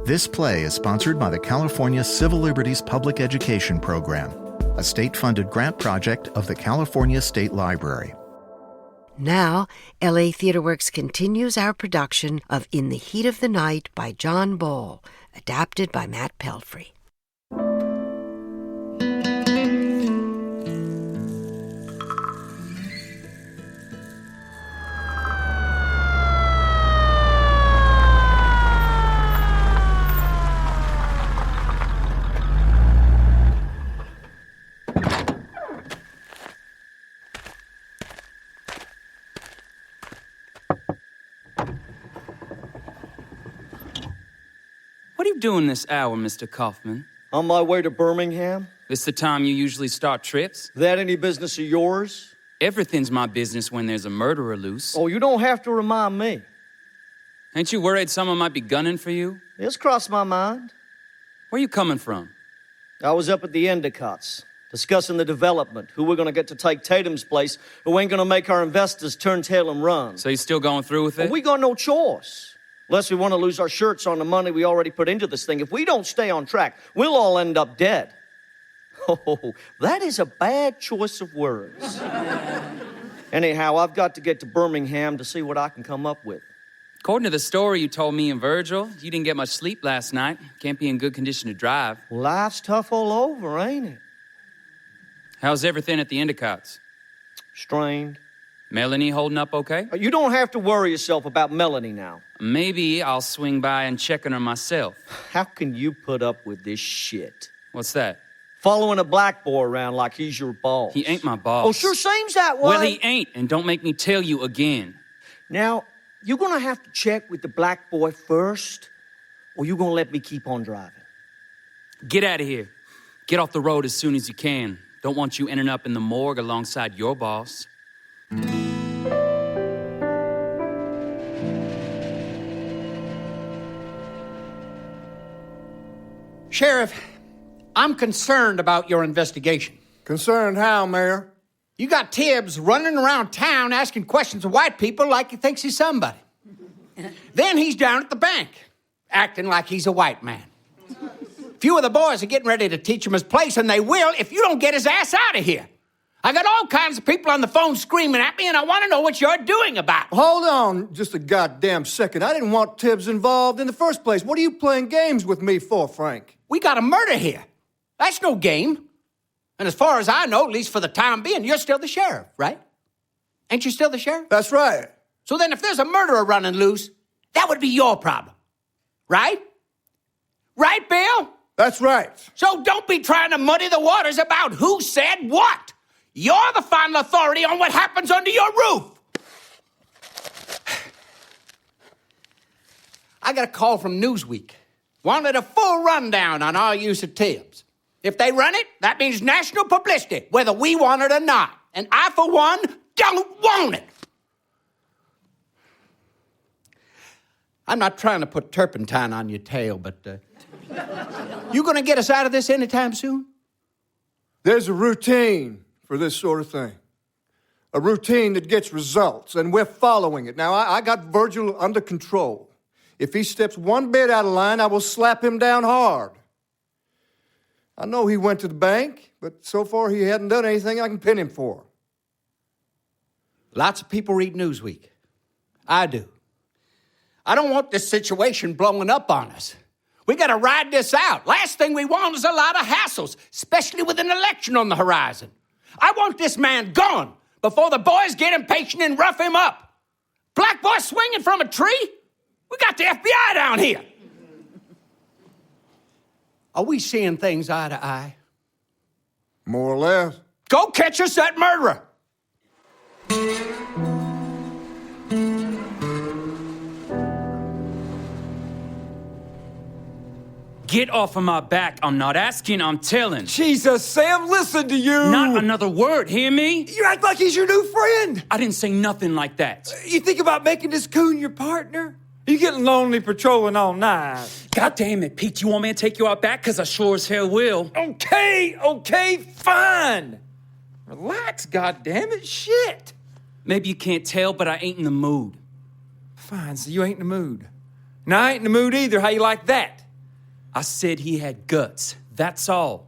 This play is sponsored by the California Civil Liberties Public Education Program, a state-funded grant project of the California State Library. Now, LA TheaterWorks continues our production of In the Heat of the Night by John Ball, adapted by Matt Pelfrey. What are you doing this hour, Mr. Kaufman? On my way to Birmingham. This the time you usually start trips? That any business of yours? Everything's my business when there's a murderer loose. Oh, you don't have to remind me. Ain't you worried someone might be gunning for you? It's crossed my mind. Where you coming from? I was up at the Endicott's, discussing the development, who we're going to get to take Tatum's place, who ain't going to make our investors turn tail and run. So you still going through with it? Well, we got no choice. Unless we want to lose our shirts on the money we already put into this thing. If we don't stay on track, we'll all end up dead. Oh, that is a bad choice of words. Anyhow, I've got to get to Birmingham to see what I can come up with. According to the story you told me and Virgil, you didn't get much sleep last night. Can't be in good condition to drive. Life's tough all over, ain't it? How's everything at the Endicott's? Strained. Melanie holding up okay? You don't have to worry yourself about Melanie now. Maybe I'll swing by and check on her myself. How can you put up with this shit? What's that? Following a black boy around like he's your boss. He ain't my boss. Oh, sure seems that way. Well, he ain't, and don't make me tell you again. Now, you're going to have to check with the black boy first, or you're going to let me keep on driving. Get out of here. Get off the road as soon as you can. Don't want you ending up in the morgue alongside your boss. Sheriff, I'm concerned about your investigation. Concerned how, Mayor? You got Tibbs running around town asking questions of white people like he thinks he's somebody. Then he's down at the bank, acting like he's a white man. Few of the boys are getting ready to teach him his place, and they will if you don't get his ass out of here. I got all kinds of people on the phone screaming at me, and I want to know what you're doing about it. Hold on just a goddamn second. I didn't want Tibbs involved in the first place. What are you playing games with me for, Frank? We got a murder here. That's no game. And as far as I know, at least for the time being, you're still the sheriff, right? Ain't you still the sheriff? That's right. So then if there's a murderer running loose, that would be your problem, right? Right, Bill? That's right. So don't be trying to muddy the waters about who said what. You're the final authority on what happens under your roof. I got a call from Newsweek. Wanted a full rundown on our use of Tibbs. If they run it, that means national publicity, whether we want it or not. And I, for one, don't want it. I'm not trying to put turpentine on your tail, but you gonna get us out of this anytime soon? There's a routine for this sort of thing. A routine that gets results, and we're following it. Now, I got Virgil under control. If he steps one bit out of line, I will slap him down hard. I know he went to the bank, but so far he hadn't done anything I can pin him for. Lots of people read Newsweek. I do. I don't want this situation blowing up on us. We got to ride this out. Last thing we want is a lot of hassles, especially with an election on the horizon. I want this man gone before the boys get impatient and rough him up. Black boy swinging from a tree? We got the FBI down here. Are we seeing things eye to eye? More or less. Go catch us that murderer. Get off of my back. I'm not asking, I'm telling. Jesus, Sam, listen to you. Not another word, hear me? You act like he's your new friend. I didn't say nothing like that. You think about making this coon your partner? You getting lonely patrolling all night. God damn it, Pete. You want me to take you out back? Because I sure as hell will. Okay, fine. Relax, goddammit, shit. Maybe you can't tell, but I ain't in the mood. Fine, so you ain't in the mood. And I ain't in the mood either. How you like that? I said he had guts. That's all.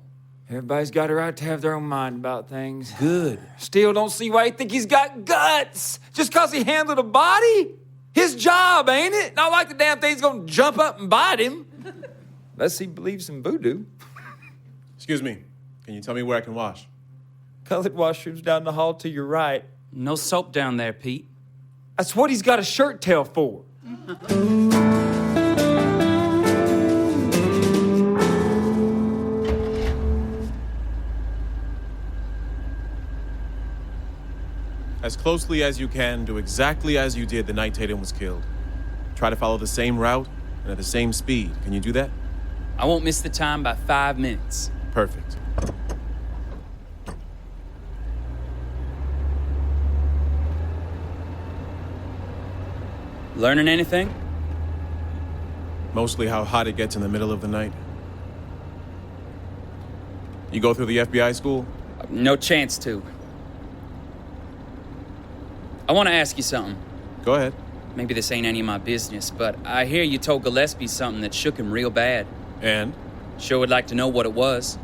Everybody's got a right to have their own mind about things. Good. Still don't see why you think he's got guts. Just because he handled a body? His job, ain't it? Not like the damn thing's gonna jump up and bite him. Unless he believes in voodoo. Excuse me. Can you tell me where I can wash? Colored washrooms down the hall to your right. No soap down there, Pete. That's what he's got a shirt tail for. As closely as you can, do exactly as you did the night Tatum was killed. Try to follow the same route and at the same speed. Can you do that? I won't miss the time by 5 minutes. Perfect. Learning anything? Mostly how hot it gets in the middle of the night. You go through the FBI school? No chance to. I want to ask you something. Go ahead. Maybe this ain't any of my business, but I hear you told Gillespie something that shook him real bad. And? Sure would like to know what it was.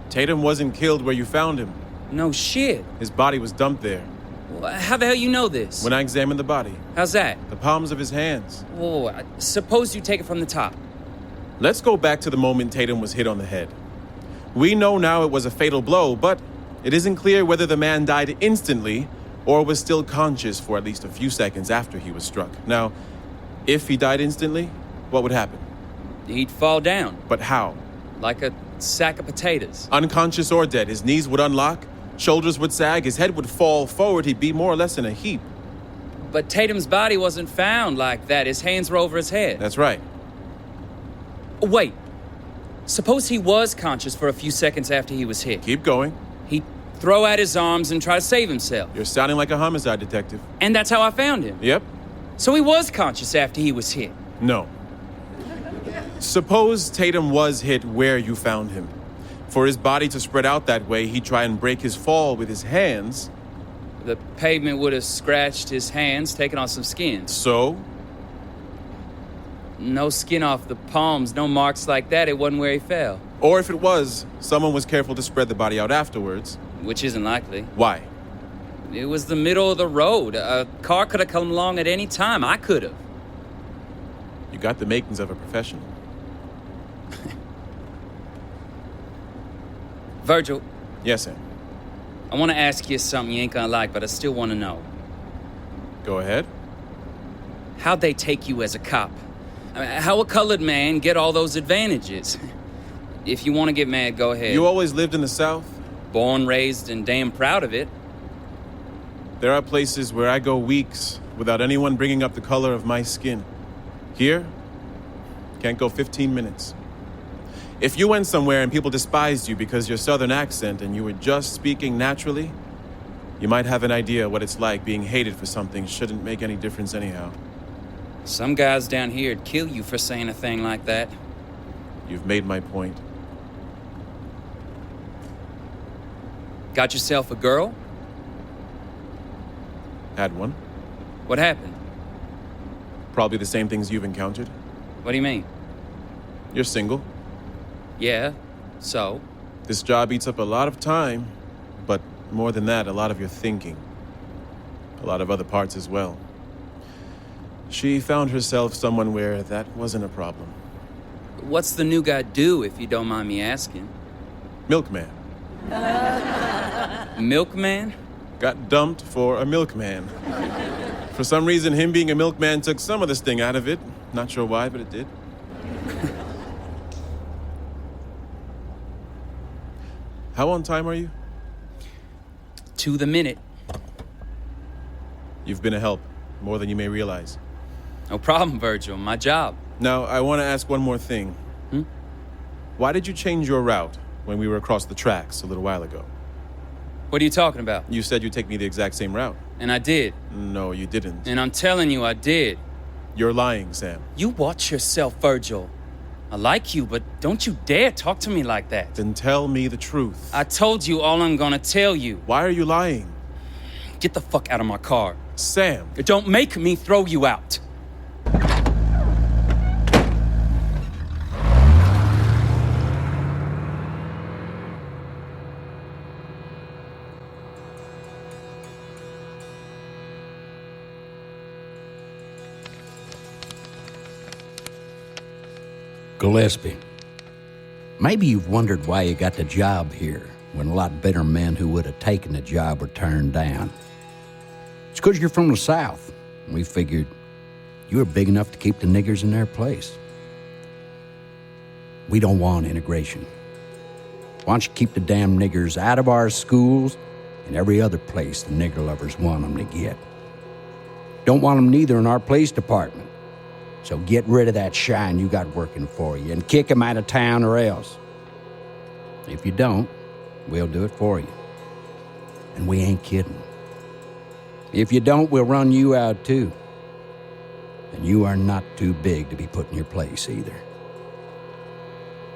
Tatum wasn't killed where you found him. No shit. His body was dumped there. Well, how the hell you know this? When I examined the body. How's that? The palms of his hands. Whoa, suppose you take it from the top. Let's go back to the moment Tatum was hit on the head. We know now it was a fatal blow, but it isn't clear whether the man died instantly or was still conscious for at least a few seconds after he was struck. Now, if he died instantly, what would happen? He'd fall down. But how? Like a sack of potatoes. Unconscious or dead, his knees would unlock, shoulders would sag, his head would fall forward, he'd be more or less in a heap. But Tatum's body wasn't found like that. His hands were over his head. That's right. Wait. Suppose he was conscious for a few seconds after he was hit. Keep going. He'd throw out his arms and try to save himself. You're sounding like a homicide detective. And that's how I found him. Yep. So he was conscious after he was hit. No. Suppose Tatum was hit where you found him. For his body to spread out that way, he'd try and break his fall with his hands. The pavement would have scratched his hands, taken off some skin. So? No skin off the palms, no marks like that. It wasn't where he fell. Or if it was, someone was careful to spread the body out afterwards. Which isn't likely. Why? It was the middle of the road. A car could have come along at any time. I could have. You got the makings of a professional. Virgil. Yes, sir. I want to ask you something you ain't gonna like, but I still want to know. Go ahead. How'd they take you as a cop? I mean, how a colored man get all those advantages? If you want to get mad, go ahead. You always lived in the South? Born, raised, and damn proud of it. There are places where I go weeks without anyone bringing up the color of my skin. Here, can't go 15 minutes. If you went somewhere and people despised you because your Southern accent and you were just speaking naturally, you might have an idea what it's like being hated for something shouldn't make any difference anyhow. Some guys down here'd kill you for saying a thing like that. You've made my point. Got yourself a girl? Had one. What happened? Probably the same things you've encountered. What do you mean? You're single. Yeah, so? This job eats up a lot of time, but more than that, a lot of your thinking. A lot of other parts as well. She found herself someone where that wasn't a problem. What's the new guy do, if you don't mind me asking? Milkman. Milkman? Got dumped for a milkman. For some reason, him being a milkman took some of the sting out of it. Not sure why, but it did. How on time are you? To the minute. You've been a help, more than you may realize. No problem, Virgil. My job. Now, I want to ask one more thing. Why did you change your route when we were across the tracks a little while ago? What are you talking about? You said you'd take me the exact same route. And I did. No, you didn't. And I'm telling you, I did. You're lying, Sam. You watch yourself, Virgil. I like you, but don't you dare talk to me like that. Then tell me the truth. I told you all I'm gonna tell you. Why are you lying? Get the fuck out of my car. Sam. Don't make me throw you out. Gillespie, maybe you've wondered why you got the job here when a lot better men who would have taken the job were turned down. It's because you're from the South. We figured you were big enough to keep the niggers in their place. We don't want integration. Why don't you keep the damn niggers out of our schools and every other place the nigger lovers want them to get? Don't want them neither in our police department. So get rid of that shine you got working for you and kick them out of town or else. If you don't, we'll do it for you. And we ain't kidding. If you don't, we'll run you out too. And you are not too big to be put in your place either.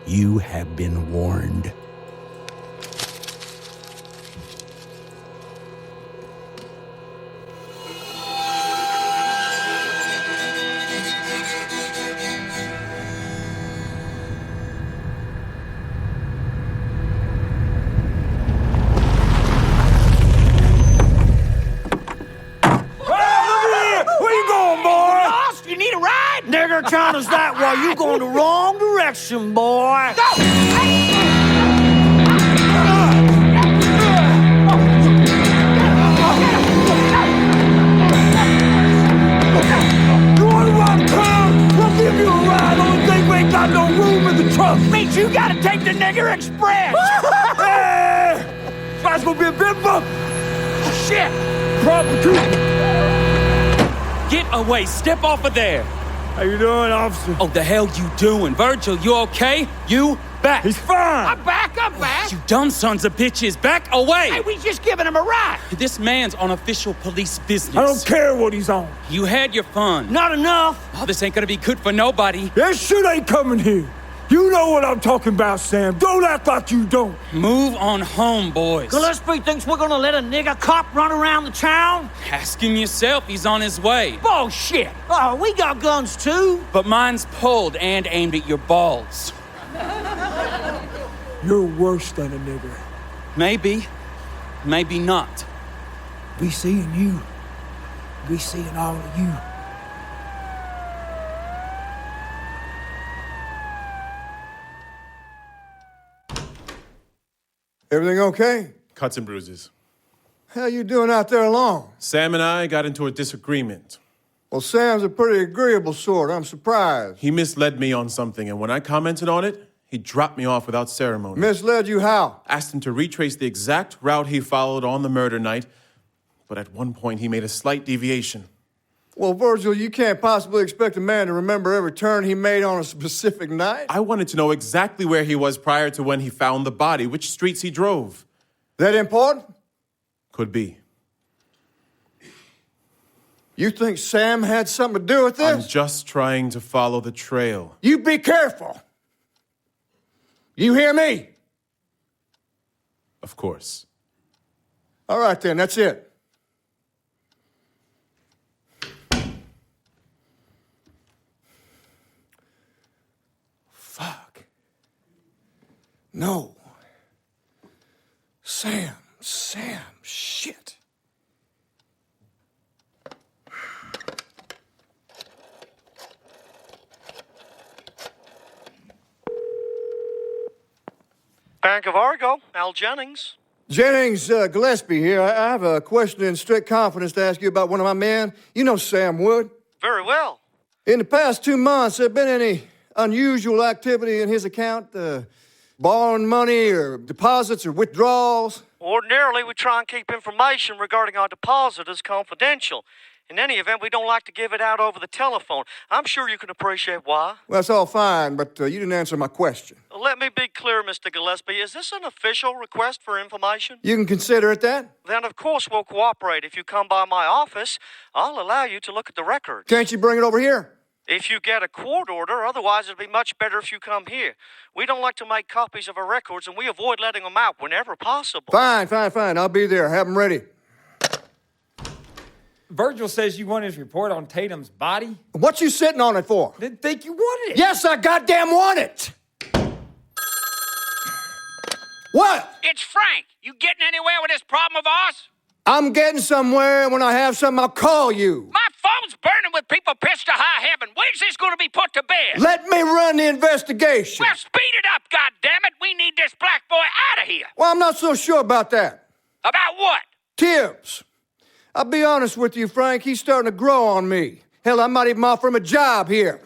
You have been warned. Nigger counters that way. You going the wrong direction, boy. Go! You want to ride town? We'll give you a ride. Only thing we ain't got no room in the trunk. Means you gotta take the Nigger Express. Hey! That's gonna be a bit bump. Shit. Provocative. Get away. Step off of there. How you doing, officer? Oh, the hell you doing? Virgil, you okay? You back. He's fine. I'm back. You dumb sons of bitches. Back away. Hey, we just giving him a ride. This man's on official police business. I don't care what he's on. You had your fun. Not enough. Oh, this ain't gonna be good for nobody. That shit ain't coming here. You know what I'm talking about, Sam. Don't act like you don't. Move on home, boys. Gillespie thinks we're gonna let a nigger cop run around the town? Ask him yourself. He's on his way. Bullshit. Oh, we got guns too. But mine's pulled and aimed at your balls. You're worse than a nigger. Maybe. Maybe not. We seeing you. We seeing all of you. Everything okay? Cuts and bruises. How you doing out there alone? Sam and I got into a disagreement. Well, Sam's a pretty agreeable sort. I'm surprised. He misled me on something, and when I commented on it, he dropped me off without ceremony. Misled you how? Asked him to retrace the exact route he followed on the murder night, but at one point he made a slight deviation. Well, Virgil, you can't possibly expect a man to remember every turn he made on a specific night. I wanted to know exactly where he was prior to when he found the body, which streets he drove. That important? Could be. You think Sam had something to do with this? I'm just trying to follow the trail. You be careful. You hear me? Of course. All right, then, that's it. Fuck. No. Sam, shit. Bank of Argo, Al Jennings. Jennings, Gillespie here. I have a question in strict confidence to ask you about one of my men. You know Sam Wood. Very well. In the past 2 months, have been any unusual activity in his account? Borrowing money or deposits or withdrawals? Ordinarily, we try and keep information regarding our depositors confidential. In any event, we don't like to give it out over the telephone. I'm sure you can appreciate why. Well, that's all fine, but you didn't answer my question. Let me be clear, Mr. Gillespie. Is this an official request for information? You can consider it that? Then, of course, we'll cooperate. If you come by my office, I'll allow you to look at the records. Can't you bring it over here? If you get a court order, otherwise it'd be much better if you come here. We don't like to make copies of our records, and we avoid letting them out whenever possible. Fine. I'll be there. Have them ready. Virgil says you want his report on Tatum's body? What you sitting on it for? Didn't think you wanted it. Yes, I goddamn want it! What? It's Frank. You getting anywhere with this problem of ours? I'm getting somewhere, and when I have something, I'll call you. My phone's burning with people pissed to high heaven. When's this going to be put to bed? Let me run the investigation. Well, speed it up, goddammit. We need this black boy out of here. Well, I'm not so sure about that. About what? Tibbs. I'll be honest with you, Frank, he's starting to grow on me. Hell, I might even offer him a job here.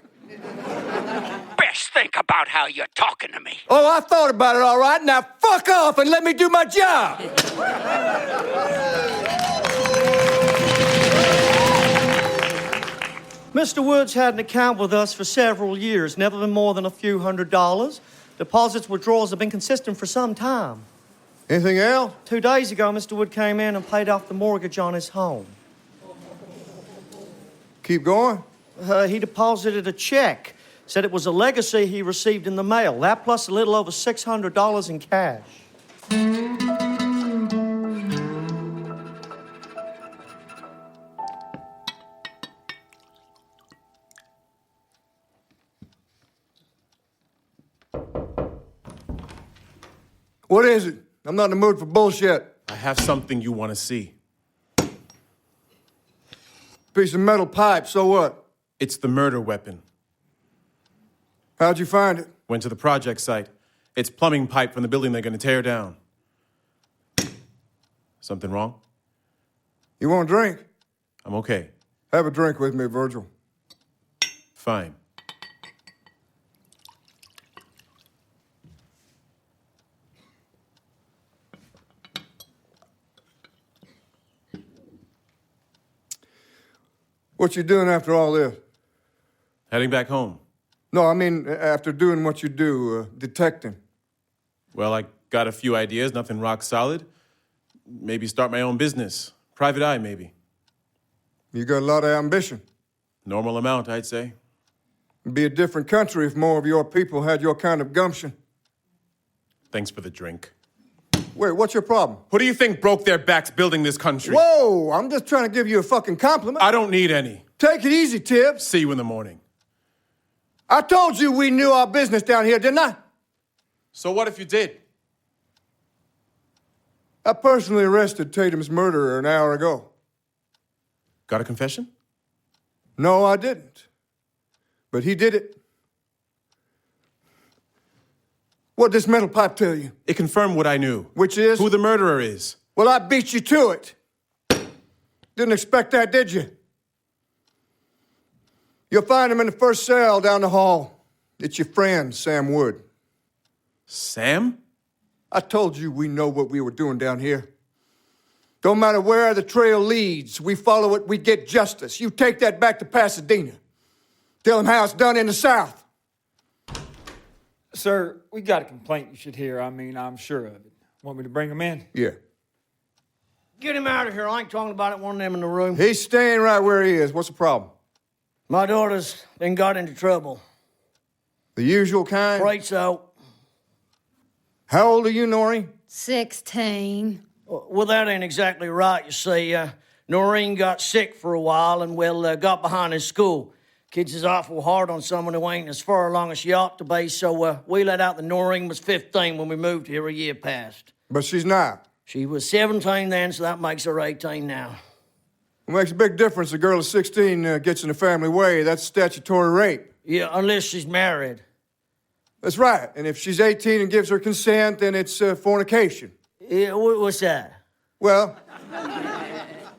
Best think about how you're talking to me. Oh, I thought about it all right. Now fuck off and let me do my job. Mr. Woods had an account with us for several years, never been more than a few $100s. Deposits, withdrawals have been consistent for some time. Anything else? 2 days ago, Mr. Wood came in and paid off the mortgage on his home. Keep going. He deposited a check. Said it was a legacy he received in the mail. That plus a little over $600 in cash. What is it? I'm not in the mood for bullshit. I have something you want to see. Piece of metal pipe, so what? It's the murder weapon. How'd you find it? Went to the project site. It's plumbing pipe from the building they're going to tear down. Something wrong? You want a drink? I'm okay. Have a drink with me, Virgil. Fine. What you doing after all this? Heading back home. No, I mean after doing what you do, detecting. Well, I got a few ideas, nothing rock solid. Maybe start my own business. Private eye, maybe. You got a lot of ambition. Normal amount, I'd say. It'd be a different country if more of your people had your kind of gumption. Thanks for the drink. Wait, what's your problem? Who do you think broke their backs building this country? Whoa, I'm just trying to give you a fucking compliment. I don't need any. Take it easy, Tibbs. See you in the morning. I told you we knew our business down here, didn't I? So what if you did? I personally arrested Tatum's murderer an hour ago. Got a confession? No, I didn't. But he did it. What'd this metal pipe tell you? It confirmed what I knew. Which is? Who the murderer is. Well, I beat you to it. Didn't expect that, did you? You'll find him in the first cell down the hall. It's your friend, Sam Wood. Sam? I told you we know what we were doing down here. Don't matter where the trail leads, we follow it, we get justice. You take that back to Pasadena. Tell them how it's done in the South. Sir, we got a complaint you should hear. I mean, I'm sure of it. Want me to bring him in? Yeah. Get him out of here. I ain't talking about it. One of them in the room. He's staying right where he is. What's the problem? My daughter's been got into trouble. The usual kind? Afraid so. How old are you, Noreen? 16. Well, that ain't exactly right, you see. Noreen got sick for a while and, got behind in school. Kids is awful hard on someone who ain't as far along as she ought to be, so we let out that Noreen was 15 when we moved here a year past. But she's not. She was 17 then, so that makes her 18 now. It makes a big difference. A girl of 16 gets in the family way. That's statutory rape. Yeah, unless she's married. That's right. And if she's 18 and gives her consent, then it's fornication. Yeah, what's that? Well,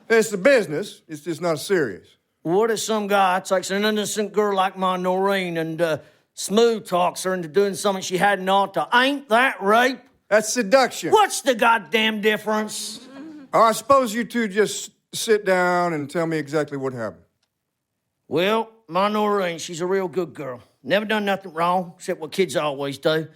it's the business. It's just not serious. What if some guy takes an innocent girl like my Noreen and smooth talks her into doing something she hadn't ought to? Ain't that rape? That's seduction. What's the goddamn difference? Oh, I suppose you two just sit down and tell me exactly what happened. Well, my Noreen, she's a real good girl. Never done nothing wrong, except what kids always do.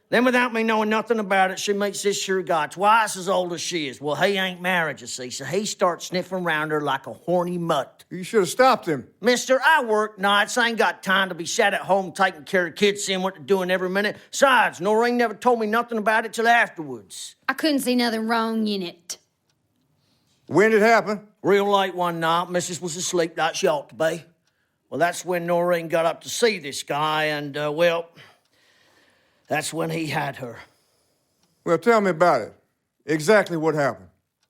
Then without me knowing nothing about it, she meets this sure guy, twice as old as she is. Well, he ain't married, you see, so he starts sniffing around her like a horny mutt. You should have stopped him. Mister, I work nights. I ain't got time to be sat at home taking care of kids, seeing what they're doing every minute. Besides, Noreen never told me nothing about it till afterwards. I couldn't see nothing wrong in it. When did it happen? Real late one night, Mrs. was asleep like she ought to be. Well, that's when Noreen got up to see this guy, and, that's when he had her. Well, tell me about it. Exactly what happened.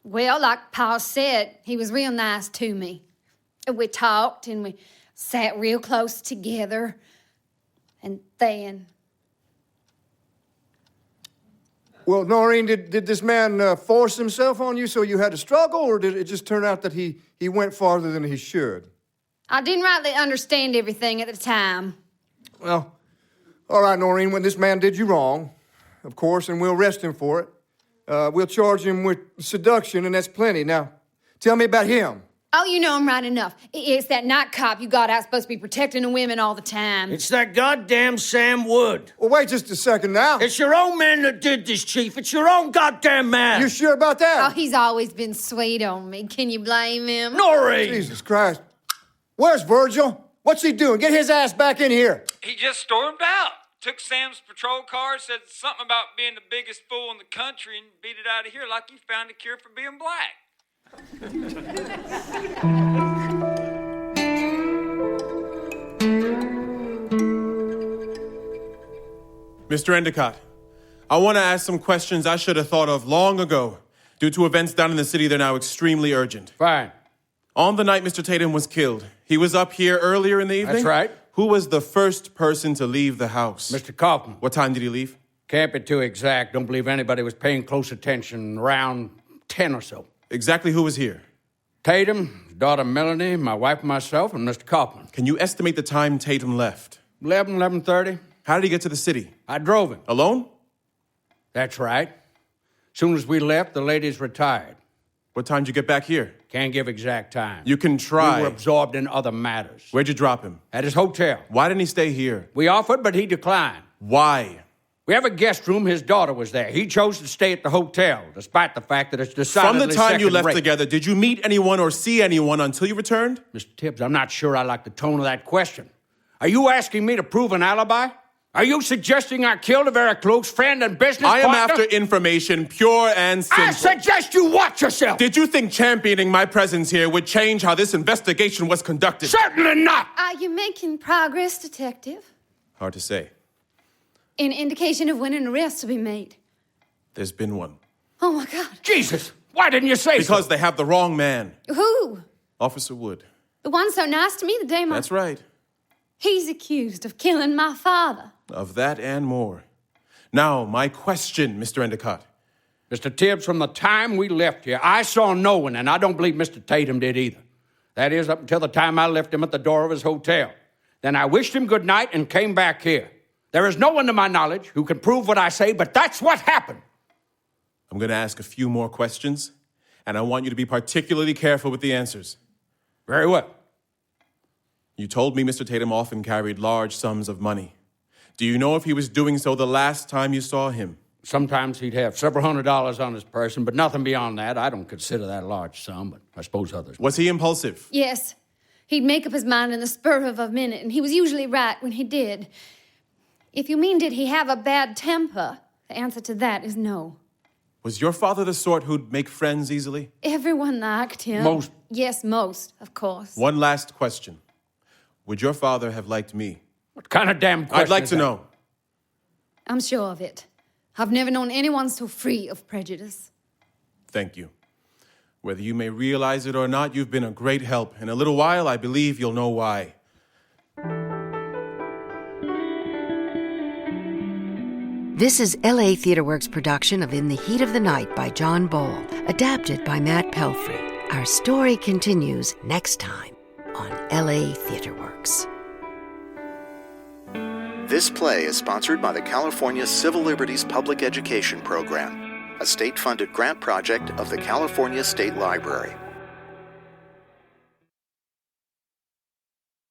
Well, like Pa said, he was real nice to me. We talked and we sat real close together. And then... Well, Noreen, did this man force himself on you so you had to struggle, or did it just turn out that he went farther than he should? I didn't rightly understand everything at the time. Well, all right, Noreen, when this man did you wrong, of course, and we'll arrest him for it. We'll charge him with seduction, and that's plenty. Now, tell me about him. Oh, you know him right enough. It's that night cop you got out supposed to be protecting the women all the time. It's that goddamn Sam Wood. Well, wait just a second now. It's your own man that did this, Chief. It's your own goddamn man. You sure about that? Oh, he's always been sweet on me. Can you blame him? Noreen! Jesus Christ. Where's Virgil? What's he doing? Get his ass back in here. He just stormed out. Took Sam's patrol car, said something about being the biggest fool in the country, and beat it out of here like he found a cure for being black. Mr. Endicott, I want to ask some questions I should have thought of long ago. Due to events down in the city, they're now extremely urgent. Fine. On the night Mr. Tatum was killed, he was up here earlier in the evening? That's right. Who was the first person to leave the house? Mr. Kaufman. What time did he leave? Can't be too exact. Don't believe anybody was paying close attention. Around 10 or so. Exactly who was here? Tatum, his daughter Melanie, my wife, myself, and Mr. Kaufman. Can you estimate the time Tatum left? 11:30. How did he get to the city? I drove him. Alone? That's right. Soon as we left, the ladies retired. What time did you get back here? Can't give exact time. You can try. We were absorbed in other matters. Where'd you drop him? At his hotel. Why didn't he stay here? We offered, but he declined. Why? We have a guest room. His daughter was there. He chose to stay at the hotel, despite the fact that it's decidedly From the time you left second-rate. together, did you meet anyone or see anyone until you returned? Mr. Tibbs, I'm not sure I like the tone of that question. Are you asking me to prove an alibi? Are you suggesting I killed a very close friend and business I am partner? after information, pure and simple. I suggest you watch yourself! Did you think championing my presence here would change how this investigation was conducted? Certainly not! Are you making progress, Detective? Hard to say. An indication of when an arrest will be made. There's been one. Oh, my God. Jesus! Why didn't you say so? Because they have the wrong man. Who? Officer Wood. The one so nice to me the day my... That's right. He's accused of killing my father. Of that and more. Now, my question, Mr. Endicott. Mr. Tibbs, from the time we left here, I saw no one, and I don't believe Mr. Tatum did either. That is, up until the time I left him at the door of his hotel. Then I wished him good night and came back here. There is no one to my knowledge who can prove what I say, but that's what happened. I'm going to ask a few more questions, and I want you to be particularly careful with the answers. Very well. You told me Mr. Tatum often carried large sums of money. Do you know if he was doing so the last time you saw him? Sometimes he'd have several $100s on his person, but nothing beyond that. I don't consider that a large sum, but I suppose others. Was he impulsive? Yes. He'd make up his mind in the spur of a minute, and he was usually right when he did. If you mean did he have a bad temper, the answer to that is no. Was your father the sort who'd make friends easily? Everyone liked him. Most. Yes, most, of course. One last question. Would your father have liked me? What kind of damn question I'd like is to that? know. I'm sure of it. I've never known anyone so free of prejudice. Thank you. Whether you may realize it or not, you've been a great help. In a little while, I believe you'll know why. This is LA TheatreWorks' production of In the Heat of the Night by John Boll, adapted by Matt Pelfrey. Our story continues next time on LA TheatreWorks. This play is sponsored by the California Civil Liberties Public Education Program, a state-funded grant project of the California State Library.